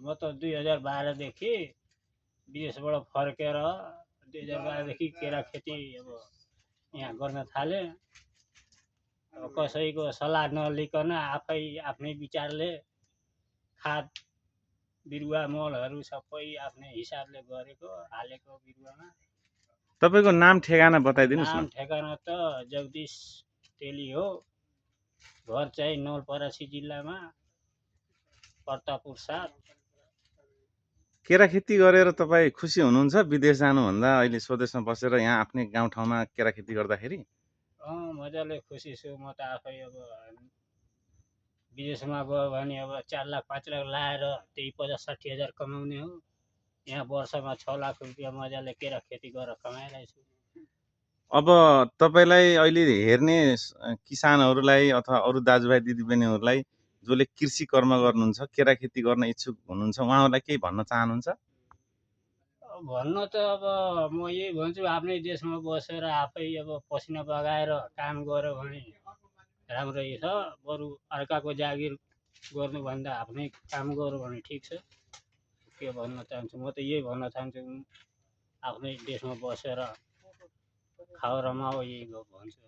म त 2012 देखि विदेशबाट फर्केर 2012 देखि केरा खेती अब यहाँ गर्न थाले। अब कसैको सल्लाह नलिकन आफै आफ्नै विचारले खाद बिरुवा मलहरू सबै आफ्नै हिसाबले गरेको हालेको बिरुवामा। तपाईको नाम ठेगाना बताइदिनुस् न। नाम ठेगाना त जगदीश तेली हो। घर चाहिँ नवलपरासी जिल्लामा प्रतापपुर 7। केरा खेती गरेर तपाईँ खुसी हुनुहुन्छ विदेश जानुभन्दा अहिले स्वदेशमा बसेर यहाँ आफ्नै गाउँठाउँमा केरा खेती गर्दाखेरि? मजाले खुसी छु म त आफै। अब विदेशमा गयो भने अब 4 लाख 5 लाख लाएर त्यही 50-60 हजार कमाउने हो। यहाँ वर्षमा 6 लाख रुपियाँ मजाले केरा खेती गरेर कमाइरहेछु। अब तपाईँलाई अहिले हेर्ने किसानहरूलाई अथवा अरू दाजुभाइ दिदीबहिनीहरूलाई जसले कृषि कर्म गर्नुहुन्छ, केरा खेती गर्न इच्छुक हुनुहुन्छ, उहाँहरूलाई केही भन्न चाहनुहुन्छ? भन्न त अब म यही भन्छु, आफ्नै देशमा बसेर आफै अब पसिना बगाएर काम गर्यो भने राम्रै छ। बरु अर्काको जागिर गर्नुभन्दा आफ्नै काम गर्यो भने ठिक छ। के भन्न चाहन्छु, म त यही भन्न चाहन्छु, आफ्नै देशमा बसेर खाऊ रमाऊ यही भन्छु।